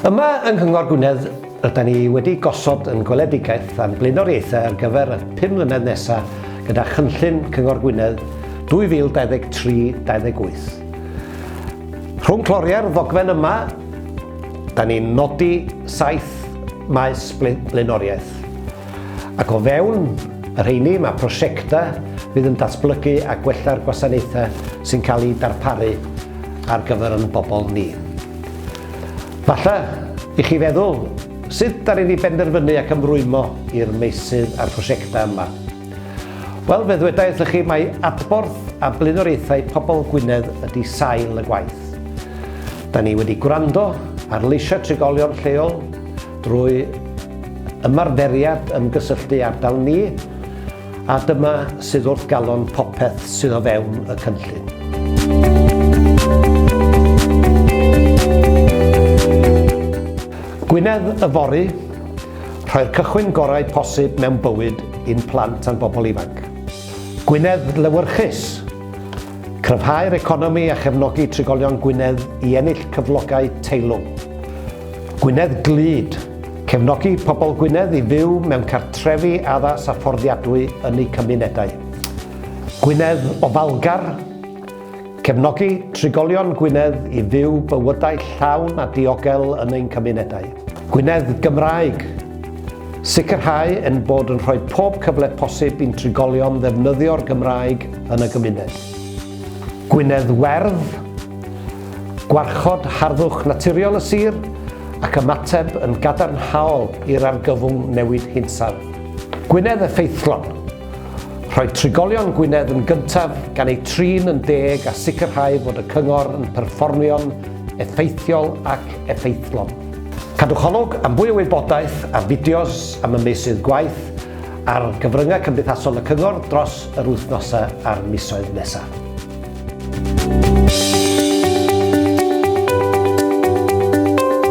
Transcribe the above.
Yma yng Cyngor Gwynedd, rydyn ni wedi gosod yn gweledigaeth am blaenoriaethau ar gyfer y 5 mlynedd nesaf gyda Cynllun Cyngor Gwynedd 2023-2028. Rhwng cloriau'r ddogfen yma, da ni'n nodi 7 maes blaenoriaeth. Ac o fewn yr rheini mae prosiectau fydd yn datblygu a gwella'r gwasanaethau sy'n cael ei darparu ar gyfer yn bobl ni. Falle, i chi feddwl, sut da ni'n benderfynu ac ymrwymo i'r meysydd a'r prosiectau yma? Wel, fe ddwedaeth chi mai adborth a blaenoriaethau pobl Gwynedd ydy sail y gwaith. Da ni wedi gwrando ar leisiau trigolion lleol drwy ymarferiad ymgysylltu ardal ni, a dyma sydd wrth galon popeth sydd o fewn y cynllun. Gwynedd yfory, rhoi'r cychwyn gorau posib mewn bywyd i'n plant a'n bobl ifanc. Gwynedd lywyrchus, cryfhau'r economi a chefnogi trigolion Gwynedd i ennill cyflogau teilwng. Gwynedd glud, cefnogi pobl Gwynedd i fyw mewn cartrefi addas a fforddiadwy yn eu cymunedau. Gwynedd ofalgar, cefnogi trigolion Gwynedd i fyw bywydau llawn a diogel yn ein cymunedau. Gwynedd Gymraeg, sicrhau yn bod yn rhoi pob cyfle posib i'n trigolion ddefnyddio'r Gymraeg yn y gymuned. Gwynedd werdd, gwarchod harddwch naturiol y sir ac ymateb yn gadarnhaol i'r argyfwng newid hinsawdd. Gwynedd effeithlon, rhoi trigolion Gwynedd yn gyntaf gan ei trin yn deg a sicrhau fod y cyngor yn perfformio'n effeithiol ac effeithlon. Cadwch olwg am fwy o wybodaeth a fideos am y meysydd gwaith ar gyfryngau cymdeithasol y cyngor dros yr wythnosau a'r misoedd nesaf.